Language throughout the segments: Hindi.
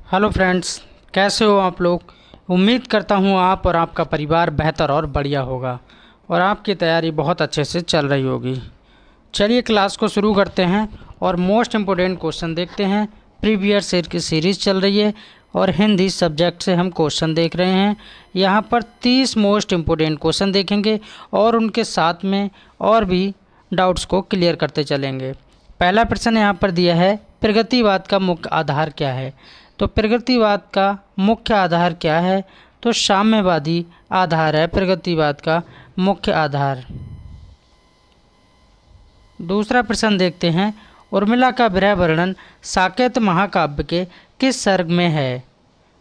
हेलो फ्रेंड्स, कैसे हो आप लोग। उम्मीद करता हूँ आप और आपका परिवार बेहतर और बढ़िया होगा और आपकी तैयारी बहुत अच्छे से चल रही होगी। चलिए क्लास को शुरू करते हैं और मोस्ट इम्पोर्टेंट क्वेश्चन देखते हैं। प्रीवियस ईयर की सीरीज़ चल रही है और हिंदी सब्जेक्ट से हम क्वेश्चन देख रहे हैं। यहाँ पर 30 मोस्ट इम्पोर्टेंट क्वेश्चन देखेंगे और उनके साथ में और भी डाउट्स को क्लियर करते चलेंगे। पहला प्रश्न यहाँ पर दिया है, प्रगतिवाद का मुख्य आधार क्या है। तो प्रगतिवाद का मुख्य आधार क्या है, तो साम्यवादी आधार है प्रगतिवाद का मुख्य आधार। दूसरा प्रश्न देखते हैं, उर्मिला का विरह वर्णन साकेत महाकाव्य के किस सर्ग में है।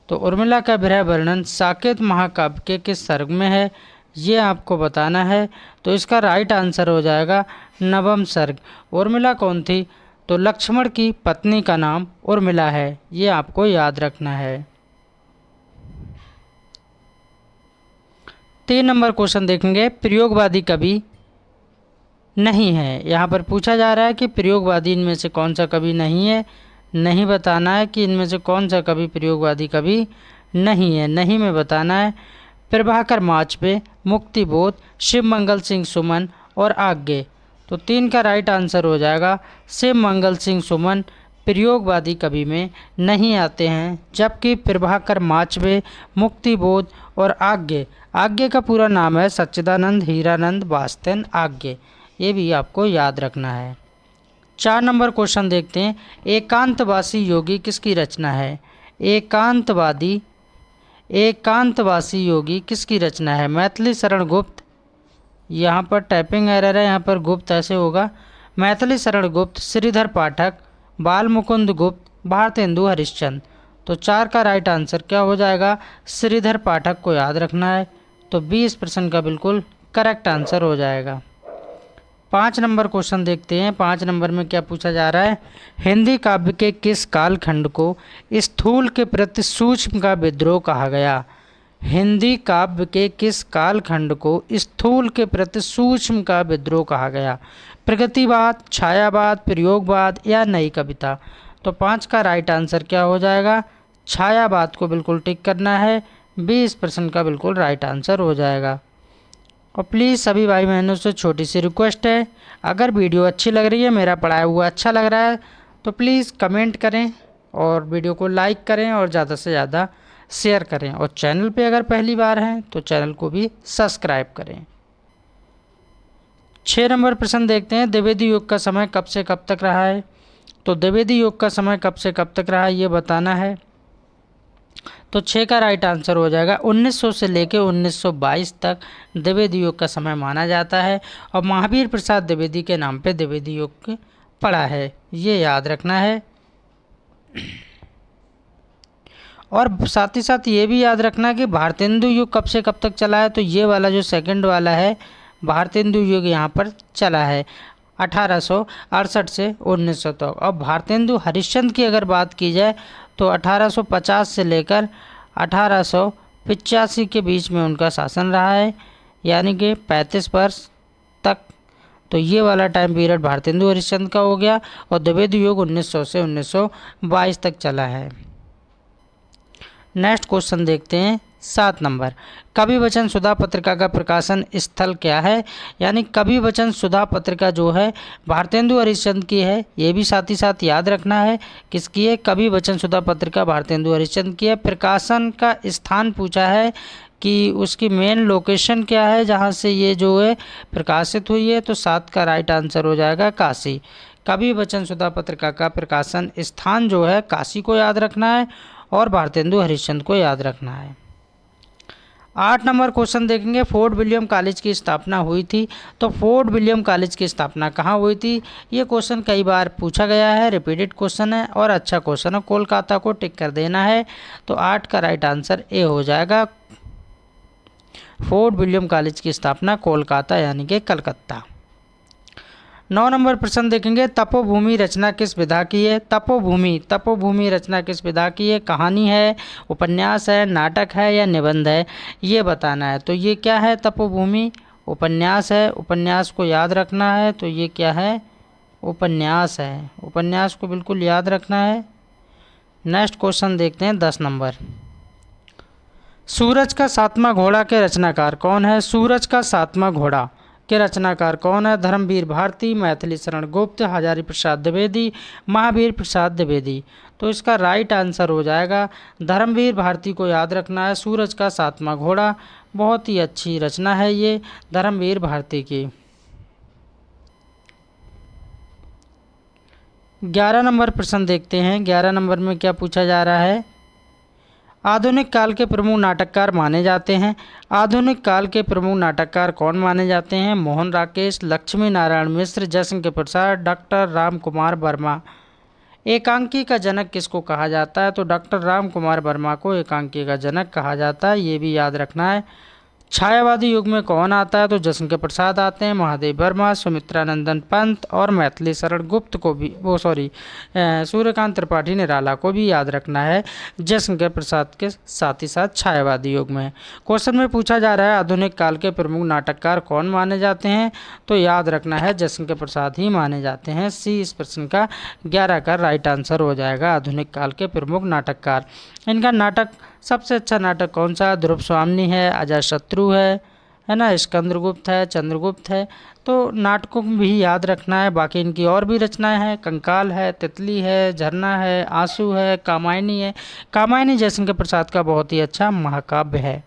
तो उर्मिला का विरह वर्णन साकेत महाकाव्य के किस सर्ग में है, ये आपको बताना है। तो इसका राइट आंसर हो जाएगा नवम सर्ग। उर्मिला कौन थी, तो लक्ष्मण की पत्नी का नाम उर्मिला है, ये आपको याद रखना है। 3 नंबर क्वेश्चन देखेंगे, प्रयोगवादी कवि नहीं है। यहाँ पर पूछा जा रहा है कि प्रयोगवादी इनमें से कौन सा कवि नहीं है। नहीं बताना है कि इनमें से कौन सा कवि प्रयोगवादी कवि नहीं है, नहीं में बताना है। प्रभाकर माचवे, मुक्तिबोध, शिव मंगल सिंह सुमन और आज्ञे। तो 3 का राइट आंसर हो जाएगा शिव मंगल सिंह सुमन प्रयोगवादी कवि में नहीं आते हैं, जबकि प्रभाकर माचवे, मुक्तिबोध और आज्ञे का पूरा नाम है सच्चिदानंद हीरानंद वास्तन आज्ञे, ये भी आपको याद रखना है। 4 नंबर क्वेश्चन देखते हैं, एकांतवासी योगी किसकी रचना है। एकांतवासी योगी किसकी रचना है। मैथिली शरण गुप्त, यहाँ पर टाइपिंग एरर है, यहाँ पर गुप्त ऐसे होगा। मैथिली शरण गुप्त, श्रीधर पाठक, बाल मुकुंद गुप्त, भारतेंदु हरिश्चंद्र। तो 4 का राइट आंसर क्या हो जाएगा, श्रीधर पाठक को याद रखना है। तो 20 प्रश्न का बिल्कुल करेक्ट आंसर हो जाएगा। 5 नंबर क्वेश्चन देखते हैं। 5 नंबर में क्या पूछा जा रहा है, हिंदी काव्य के किस कालखंड को स्थूल के प्रति सूक्ष्म का विद्रोह कहा गया। हिंदी काव्य के किस कालखंड को स्थूल के प्रति सूक्ष्म का विद्रोह कहा गया। प्रगतिवाद, छायावाद, प्रयोगवाद या नई कविता। तो 5 का राइट आंसर क्या हो जाएगा, छायावाद को बिल्कुल टिक करना है। 20 प्रश्न का बिल्कुल राइट आंसर हो जाएगा। और प्लीज़ सभी भाई बहनों से छोटी सी रिक्वेस्ट है, अगर वीडियो अच्छी लग रही है, मेरा पढ़ाया हुआ अच्छा लग रहा है, तो प्लीज़ कमेंट करें और वीडियो को लाइक करें और ज़्यादा से ज़्यादा शेयर करें। और चैनल पे अगर पहली बार हैं तो चैनल को भी सब्सक्राइब करें। 6 नंबर प्रश्न देखते हैं, द्विवेदी युग का समय कब से कब तक रहा है। तो द्विवेदी युग का समय कब से कब तक रहा है, ये बताना है। तो 6 का राइट आंसर हो जाएगा 1900 से लेकर 1922 तक द्विवेदी युग का समय माना जाता है। और महावीर प्रसाद द्विवेदी के नाम पे द्विवेदी युग पड़ा है, ये याद रखना है। और साथ ही साथ ये भी याद रखना कि भारतेंदु युग कब से कब तक चला है। तो ये वाला जो सेकंड वाला है भारतेंदु युग यहाँ पर चला है 1868 से 1900 तक। और भारतेंदु हरिश्चंद्र की अगर बात की जाए तो 1850 से लेकर 1885 के बीच में उनका शासन रहा है, यानी कि 35 वर्ष तक। तो ये वाला टाइम पीरियड भारतेंदु हरिश्चंद्र का हो गया। और द्विवेदी युग 1900 से 1922 तक चला है। नेक्स्ट क्वेश्चन देखते हैं 7 नंबर, कवि वचन सुधा पत्रिका का प्रकाशन स्थल क्या है। यानी कवि वचन सुधा पत्रिका जो है भारतेंदु हरिश्चंद्र की है, ये भी साथ ही साथ याद रखना है किसकी है, कवि वचन सुधा पत्रिका भारतेंदु हरिश्चंद्र की है। प्रकाशन का स्थान पूछा है कि उसकी मेन लोकेशन क्या है जहाँ से ये जो है प्रकाशित हुई है। तो 7 का राइट आंसर हो जाएगा काशी। कवि वचन सुधा पत्रिका का प्रकाशन स्थान जो है काशी को याद रखना है और भारतेंदु हरिश्चंद्र को याद रखना है। 8 नंबर क्वेश्चन देखेंगे, फोर्ट विलियम कॉलेज की स्थापना हुई थी। तो फोर्ट विलियम कॉलेज की स्थापना कहाँ हुई थी, ये क्वेश्चन कई बार पूछा गया है, रिपीटेड क्वेश्चन है और अच्छा क्वेश्चन है। कोलकाता को टिक कर देना है। तो 8 का राइट आंसर ए हो जाएगा, फोर्ट विलियम कॉलेज की स्थापना कोलकाता यानी कि कलकत्ता। 9 नंबर प्रश्न देखेंगे, तपोभूमि रचना किस विधा की है। तपोभूमि रचना किस विधा की है। कहानी है, उपन्यास है, नाटक है या निबंध है, ये बताना है। तो ये क्या है, तपोभूमि उपन्यास है, उपन्यास को याद रखना है। तो ये क्या है, उपन्यास है, उपन्यास को बिल्कुल याद रखना है। नेक्स्ट क्वेश्चन देखते हैं 10 नंबर। सूरज का सातवां घोड़ा के रचनाकार कौन है? सूरज का सातवां घोड़ा के रचनाकार कौन है? धर्मवीर भारती, मैथिली शरण गुप्त, हजारी प्रसाद द्विवेदी, महावीर प्रसाद द्विवेदी। तो इसका राइट आंसर हो जाएगा धर्मवीर भारती को याद रखना है। सूरज का सातवां घोड़ा बहुत ही अच्छी रचना है ये धर्मवीर भारती की। 11 नंबर प्रश्न देखते हैं। 11 नंबर में क्या पूछा जा रहा है? आधुनिक काल के प्रमुख नाटककार माने जाते हैं। आधुनिक काल के प्रमुख नाटककार कौन माने जाते हैं? मोहन राकेश, लक्ष्मी नारायण मिश्र, जयशंकर प्रसाद, डॉक्टर राम कुमार वर्मा। एकांकी का जनक किसको कहा जाता है? तो डॉक्टर राम कुमार वर्मा को एकांकी का जनक कहा जाता है, ये भी याद रखना है। छायावादी युग में कौन आता है? तो जयशंकर प्रसाद आते हैं, महादेव वर्मा, सुमित्रा नंदन पंत और मैथिली शरण गुप्त को भी सूर्यकांत त्रिपाठी निराला को भी याद रखना है जयशंकर प्रसाद के साथ ही साथ छायावादी युग में। क्वेश्चन में पूछा जा रहा है आधुनिक काल के प्रमुख नाटककार कौन माने जाते हैं? तो याद रखना है जयशंकर प्रसाद ही माने जाते हैं। सी इस प्रश्न का 11 का राइट आंसर हो जाएगा, आधुनिक काल के प्रमुख नाटककार। इनका नाटक सबसे अच्छा नाटक कौन सा? ध्रुव स्वामिनी है, अजातशत्रु है ना, स्कंदगुप्त है, चंद्रगुप्त है। तो नाटकों को भी याद रखना है। बाकी इनकी और भी रचनाएं हैं, कंकाल है, तितली है, झरना है, आंसू है, कामायनी है। कामायनी जयशंकर प्रसाद का बहुत ही अच्छा महाकाव्य है।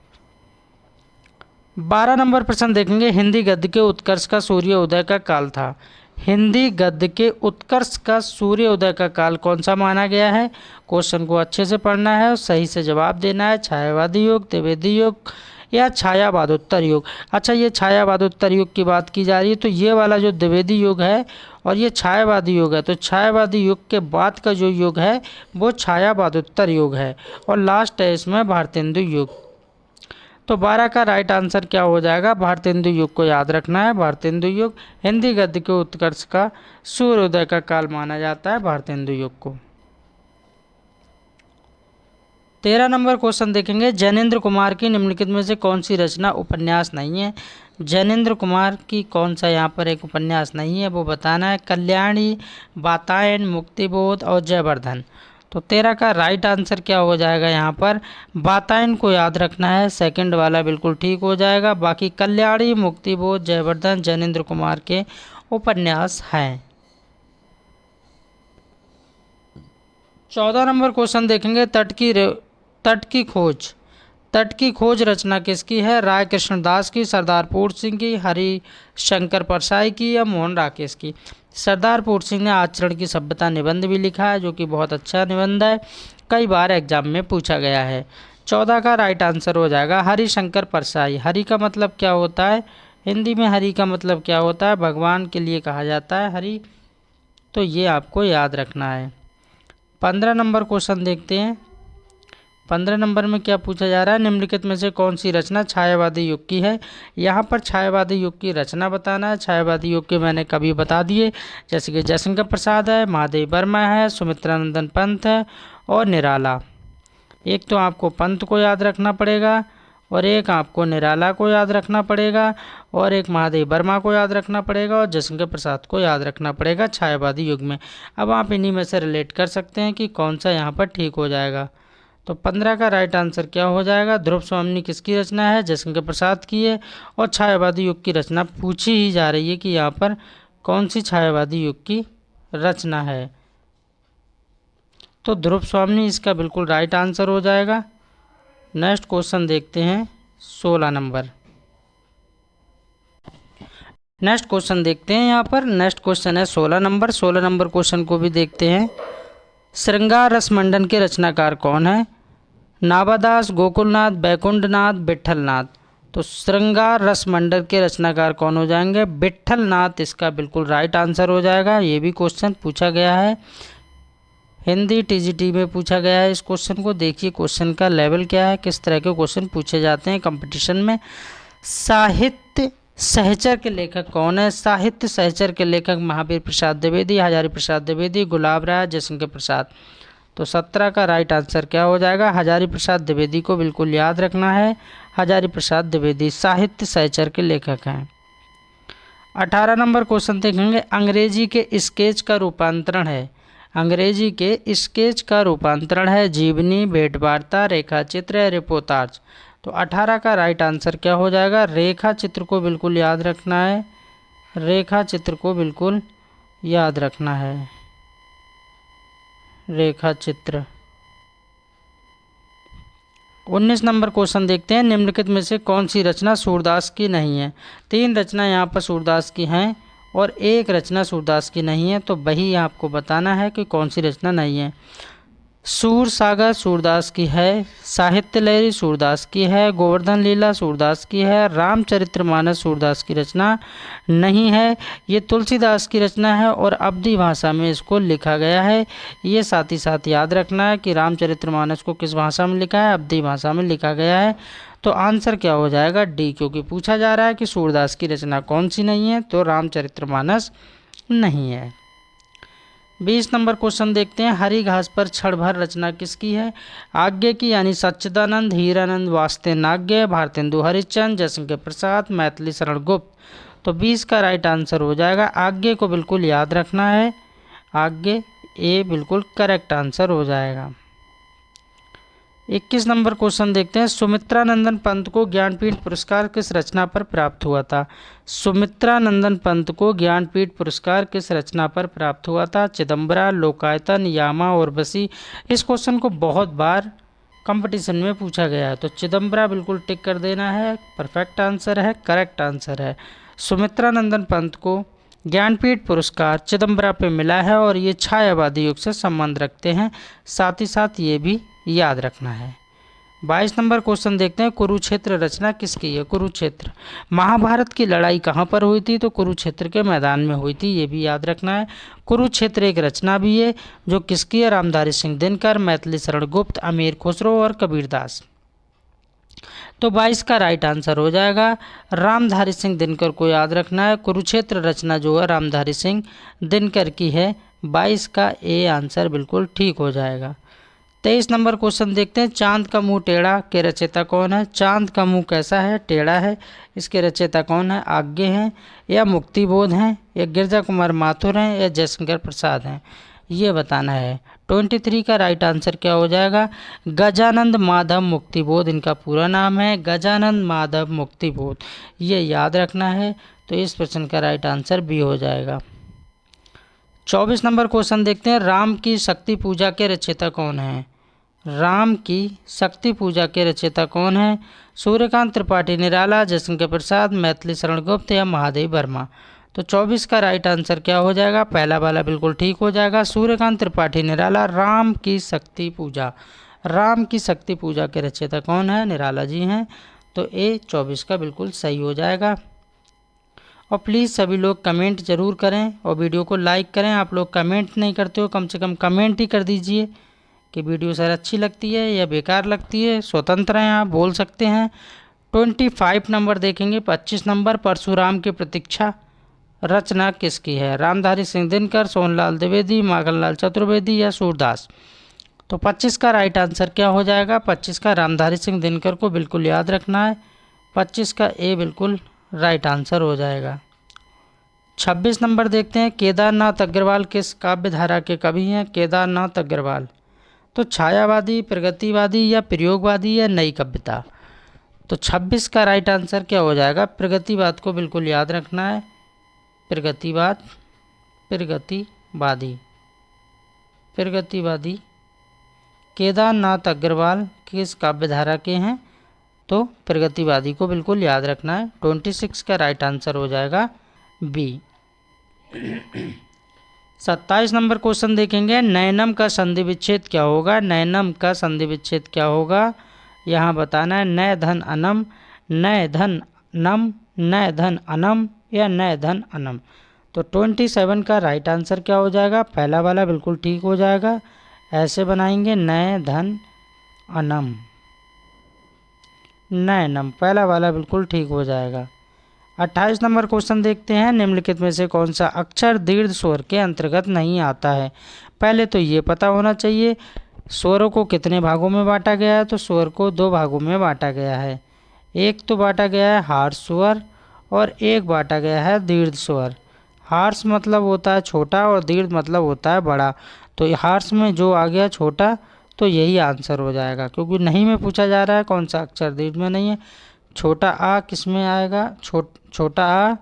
12 नंबर प्रश्न देखेंगे। हिंदी गद्य के उत्कर्ष का सूर्योदय का काल था। हिंदी गद्य के उत्कर्ष का सूर्योदय का काल कौन सा माना गया है? क्वेश्चन को अच्छे से पढ़ना है और सही से जवाब देना है। छायावादी युग, द्विवेदी युग या छायावादोत्तर युग। अच्छा, ये छायावादोत्तर युग की बात की जा रही है, तो ये वाला जो द्विवेदी युग है और ये छायावादी युग है, तो छायावादी युग के बाद का जो युग है वो छायावादोत्तर युग है और लास्ट है इसमें भारतेंदु युग। तो 12 का राइट आंसर क्या हो जाएगा? भारतेंदु युग को याद रखना है। भारतेंदु युग हिंदी गद्य के उत्कर्ष का सूर्योदय का काल माना जाता है, भारतेंदु युग को। 13 नंबर क्वेश्चन देखेंगे। जैनेन्द्र कुमार की निम्नलिखित में से कौन सी रचना उपन्यास नहीं है? जैनेन्द्र कुमार की कौन सा यहाँ पर एक उपन्यास नहीं है वो बताना है। कल्याणी, वातायन, मुक्तिबोध और जयवर्धन। तो 13 का राइट आंसर क्या हो जाएगा? यहाँ पर वातायन को याद रखना है, सेकंड वाला बिल्कुल ठीक हो जाएगा। बाकी कल्याणी, मुक्तिबोध, जयवर्धन जैनेन्द्र कुमार के उपन्यास हैं। 14 नंबर क्वेश्चन देखेंगे। तट की खोज। तट की खोज रचना किसकी है? राय कृष्णदास की, सरदारपुर सिंह की, हरिशंकर परसाई की या मोहन राकेश की। सरदारपुर सिंह ने आचरण की सभ्यता निबंध भी लिखा है जो कि बहुत अच्छा निबंध है, कई बार एग्जाम में पूछा गया है। 14 का राइट आंसर हो जाएगा हरिशंकर परसाई। हरि का मतलब क्या होता है? हिंदी में हरि का मतलब क्या होता है? भगवान के लिए कहा जाता है हरि, तो ये आपको याद रखना है। 15 नंबर क्वेश्चन देखते हैं। 15 नंबर में क्या पूछा जा रहा है? निम्नलिखित में से कौन सी रचना छायावादी युग की है? यहाँ पर छायावादी युग की रचना बताना है। छायावादी युग के मैंने कभी बता दिए, जैसे कि जयशंकर प्रसाद है, महादेव वर्मा है, सुमित्रा नंदन पंत है और निराला। एक तो आपको पंत को याद रखना पड़ेगा और एक आपको निराला को याद रखना पड़ेगा और एक महादेव वर्मा को याद रखना पड़ेगा और जयशंकर प्रसाद को याद रखना पड़ेगा छायावादी युग में। अब आप इन्हीं में से रिलेट कर सकते हैं कि कौन सा यहाँ पर ठीक हो जाएगा। तो 15 का राइट आंसर क्या हो जाएगा? ध्रुव स्वामिनी किसकी रचना है? जयशंकर प्रसाद की है और छायावादी युग की रचना पूछी ही जा रही है कि यहाँ पर कौन सी छायावादी युग की रचना है। तो ध्रुव स्वामिनी इसका बिल्कुल राइट आंसर हो जाएगा। नेक्स्ट क्वेश्चन देखते हैं 16 नंबर। नेक्स्ट क्वेश्चन देखते हैं यहाँ पर। नेक्स्ट क्वेश्चन है 16 नंबर। 16 नंबर क्वेश्चन को भी देखते हैं। श्रृंगार रस मंडन के रचनाकार कौन है? नाभादास, गोकुलनाथ, बैकुंठनाथ, विट्ठलनाथ। तो श्रृंगार रस मंडल के रचनाकार कौन हो जाएंगे? विट्ठलनाथ इसका बिल्कुल राइट आंसर हो जाएगा। ये भी क्वेश्चन पूछा गया है, हिंदी टीजीटी में पूछा गया है इस क्वेश्चन को। देखिए क्वेश्चन का लेवल क्या है, किस तरह के क्वेश्चन पूछे जाते हैं कंपटीशन में। साहित्य सहचर के लेखक कौन है? साहित्य सहचर के लेखक महावीर प्रसाद द्विवेदी, हजारी प्रसाद द्विवेदी, गुलाब राय, जयशंकर प्रसाद। तो 17 का राइट आंसर क्या हो जाएगा? हजारी प्रसाद द्विवेदी को बिल्कुल याद रखना है। हजारी प्रसाद द्विवेदी साहित्य सहचर के लेखक हैं। 18 नंबर क्वेश्चन देखेंगे। अंग्रेजी के स्केच का रूपांतरण है। अंग्रेजी के स्केच का रूपांतरण है जीवनी, भेंट वार्ता, रेखा चित्र या रिपोर्टाज। तो 18 का राइट आंसर क्या हो जाएगा? रेखा चित्र को बिल्कुल याद रखना है, रेखा चित्र को बिल्कुल याद रखना है, रेखा चित्र। 19 नंबर क्वेश्चन देखते हैं, निम्नलिखित में से कौन सी रचना सूरदास की नहीं है? 3 रचना यहाँ पर सूरदास की हैं और एक रचना सूरदास की नहीं है, तो वही आपको बताना है कि कौन सी रचना नहीं है। सूर सागर सूरदास की है, साहित्य लहरी सूरदास की है, गोवर्धन लीला सूरदास की है, रामचरितमानस सूरदास की रचना नहीं है, ये तुलसीदास की रचना है और अवधी भाषा में इसको लिखा गया है। ये साथ ही साथ याद रखना है कि रामचरितमानस को किस भाषा में लिखा है? अवधी भाषा में लिखा गया है। तो आंसर क्या हो जाएगा? डी, क्योंकि पूछा जा रहा है कि सूरदास की रचना कौन सी नहीं है, तो रामचरितमानस नहीं है। 20 नंबर क्वेश्चन देखते हैं, हरी घास पर क्षण भर रचना किसकी है? आज्ञे की यानी सच्चिदानंद, हीरानंद वास्तेनाग्य, भारतेंदु हरिश्चंद्र, जयशंकर प्रसाद, मैथिली शरण गुप्त। तो 20 का राइट आंसर हो जाएगा आज्ञे को बिल्कुल याद रखना है, आज्ञे ए बिल्कुल करेक्ट आंसर हो जाएगा। 21 नंबर क्वेश्चन देखते हैं, सुमित्रानंदन पंत को ज्ञानपीठ पुरस्कार किस रचना पर प्राप्त हुआ था? सुमित्रानंदन पंत को ज्ञानपीठ पुरस्कार किस रचना पर प्राप्त हुआ था? चिदम्बरा, लोकायतन, यामा और बसी। इस क्वेश्चन को बहुत बार कंपटीशन में पूछा गया है, तो चिदम्बरा बिल्कुल टिक कर देना है, परफेक्ट आंसर है, करेक्ट आंसर है। सुमित्रानंदन पंत को ज्ञानपीठ पुरस्कार चिदम्बरा पे मिला है और ये छायावादी युग से संबंध रखते हैं, साथ ही साथ ये भी याद रखना है। 22 नंबर क्वेश्चन देखते हैं, कुरुक्षेत्र रचना किसकी है? कुरुक्षेत्र, महाभारत की लड़ाई कहाँ पर हुई थी? तो कुरुक्षेत्र के मैदान में हुई थी, ये भी याद रखना है। कुरुक्षेत्र एक रचना भी है जो किसकी है? रामधारी सिंह दिनकर, मैथिली शरण गुप्त, अमीर खुसरो और कबीरदास। तो 22 का राइट आंसर हो जाएगा रामधारी सिंह दिनकर को याद रखना है। कुरुक्षेत्र रचना जो है रामधारी सिंह दिनकर की है। 22 का ए आंसर बिल्कुल ठीक हो जाएगा। 23 नंबर क्वेश्चन देखते हैं, चांद का मुंह टेढ़ा के रचयिता कौन है? चांद का मुंह कैसा है? टेढ़ा है। इसके रचयिता कौन है? आज्ञे हैं या मुक्तिबोध हैं या गिरजा कुमार माथुर हैं या जयशंकर प्रसाद हैं, ये बताना है। 23 का राइट आंसर क्या हो जाएगा? गजानंद माधव मुक्तिबोध इनका पूरा नाम है, गजानंद माधव मुक्तिबोध, ये याद रखना है। तो इस प्रश्न का राइट आंसर बी हो जाएगा। 24 नंबर क्वेश्चन देखते हैं, राम की शक्ति पूजा के रचयिता कौन है? राम की शक्ति पूजा के रचयिता कौन है? सूर्यकांत त्रिपाठी निराला, जयशंकर प्रसाद, मैथिली शरण गुप्त या महादेव वर्मा। तो 24 का राइट आंसर क्या हो जाएगा? पहला वाला बिल्कुल ठीक हो जाएगा, सूर्यकांत त्रिपाठी निराला। राम की शक्ति पूजा, राम की शक्ति पूजा के रचयिता कौन है? निराला जी हैं। तो ए 24 का बिल्कुल सही हो जाएगा। और प्लीज़ सभी लोग कमेंट ज़रूर करें और वीडियो को लाइक करें। आप लोग कमेंट नहीं करते हो, कम से कम कमेंट ही कर दीजिए कि वीडियो सर अच्छी लगती है या बेकार लगती है। स्वतंत्र हैं, आप बोल सकते हैं। 25 नंबर देखेंगे, 25 नंबर, परशुराम की प्रतीक्षा रचना किसकी है? रामधारी सिंह दिनकर, सोनलाल द्विवेदी, माखनलाल चतुर्वेदी या सूरदास। तो 25 का राइट आंसर क्या हो जाएगा? 25 का रामधारी सिंह दिनकर को बिल्कुल याद रखना है, 25 का ए बिल्कुल राइट आंसर हो जाएगा। 26 नंबर देखते हैं, केदारनाथ अग्रवाल किस काव्य धारा के कवि हैं? केदारनाथ अग्रवाल। तो छायावादी, प्रगतिवादी या प्रयोगवादी या नई कविता। तो 26 का राइट आंसर क्या हो जाएगा? प्रगतिवाद को बिल्कुल याद रखना है, प्रगतिवाद, प्रगतिवादी, प्रगतिवादी। केदारनाथ अग्रवाल किस काव्य धारा के हैं? तो प्रगतिवादी को बिल्कुल याद रखना है। 26 का राइट आंसर हो जाएगा बी। 27 नंबर क्वेश्चन देखेंगे, नैनम का संधि विच्छेद क्या होगा? नैनम का संधि विच्छेद क्या होगा? यहाँ बताना है, नय धन अनम, नय धन नम, नय धन अनम या नय धन अनम। तो 27 का राइट आंसर क्या हो जाएगा? पहला वाला बिल्कुल ठीक हो जाएगा, ऐसे बनाएंगे, नय धन अनम, नैनम, पहला वाला बिल्कुल ठीक हो जाएगा। 28 नंबर क्वेश्चन देखते हैं, निम्नलिखित में से कौन सा अक्षर दीर्घ स्वर के अंतर्गत नहीं आता है? पहले तो ये पता होना चाहिए स्वरों को कितने भागों में बांटा गया है। तो स्वर को 2 भागों में बांटा गया है, एक तो बांटा गया है हार्श स्वर और एक बांटा गया है दीर्घ स्वर। हार्श मतलब होता है छोटा और दीर्घ मतलब होता है बड़ा। तो हार्स में जो आ गया छोटा, तो यही आंसर हो जाएगा, क्योंकि नहीं में पूछा जा रहा है कौन सा अक्षर दीर्घ में नहीं है। छोटा आ किस में आएगा, छोटा आ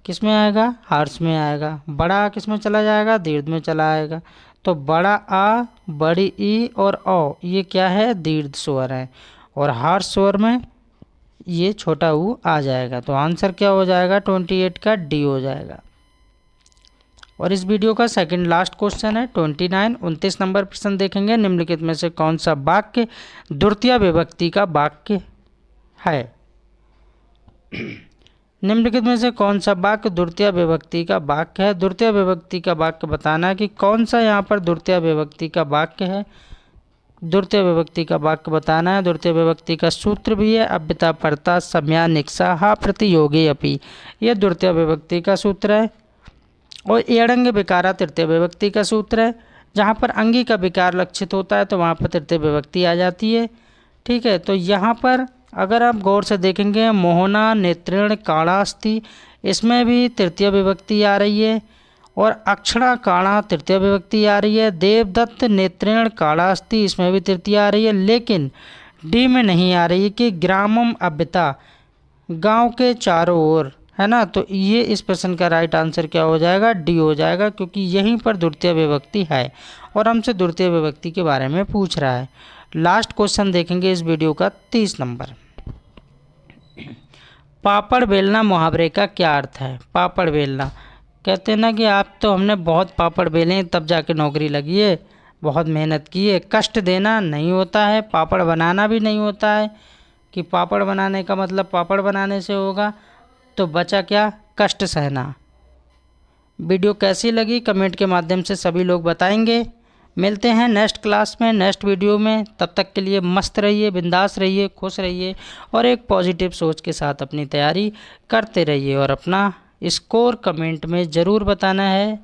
किस में आएगा, हार्स में आएगा। बड़ा आ किस में चला जाएगा, दीर्घ में चला आएगा। तो बड़ा आ, बड़ी ई और औ ये क्या है, दीर्घ स्वर है, और हार्स स्वर में ये छोटा ऊ आ जाएगा। तो आंसर क्या हो जाएगा, 28 का डी हो जाएगा। और इस वीडियो का सेकंड लास्ट क्वेश्चन है 29 नंबर प्रश्न देखेंगे। निम्नलिखित में से कौन सा वाक्य द्वितीय विभक्ति का वाक्य है। निम्नलिखित में से कौन सा वाक्य द्वितीय विभक्ति का वाक्य है। द्वितीय विभक्ति का वाक्य बताना है कि कौन सा यहाँ पर द्वितीय विभक्ति का वाक्य है। द्वितीय विभक्ति का वाक्य बताना है। द्वितीय विभक्ति का सूत्र भी है अव्यता परता सम्या निक्सा हा प्रतियोगी अपि, यह द्वितीय विभक्ति का सूत्र है। और एड़ंग विकारा तृतीय विभक्ति का सूत्र है। जहाँ पर अंगी का विकार लक्षित होता है तो वहाँ पर तृतीय विभक्ति आ जाती है। ठीक है, तो यहाँ पर अगर आप गौर से देखेंगे मोहना नेत्रेण काणास्ति, इसमें भी तृतीय विभक्ति आ रही है। और अक्षणा काणा तृतीय विभक्ति आ रही है। देवदत्त नेत्रेण काणास्ति, इसमें भी तृतीय आ रही है। लेकिन डी में नहीं आ रही है कि ग्रामम अव्यता, गांव के चारों ओर, है ना। तो ये इस प्रश्न का राइट आंसर क्या हो जाएगा, डी हो जाएगा, क्योंकि यहीं पर द्वितीय विभक्ति है और हमसे द्वितीय विभक्ति के बारे में पूछ रहा है। लास्ट क्वेश्चन देखेंगे इस वीडियो का 30 नंबर। पापड़ बेलना मुहावरे का क्या अर्थ है। पापड़ बेलना, कहते हैं ना कि आप तो हमने बहुत पापड़ बेले तब जाके नौकरी लगी है, बहुत मेहनत की है। कष्ट देना नहीं होता है, पापड़ बनाना भी नहीं होता है कि पापड़ बनाने का मतलब पापड़ बनाने से होगा। तो बचा क्या, कष्ट सहना। वीडियो कैसी लगी कमेंट के माध्यम से सभी लोग बताएंगे। मिलते हैं नेक्स्ट क्लास में, नेक्स्ट वीडियो में। तब तक के लिए मस्त रहिए, बिंदास रहिए, खुश रहिए और एक पॉजिटिव सोच के साथ अपनी तैयारी करते रहिए। और अपना स्कोर कमेंट में ज़रूर बताना है।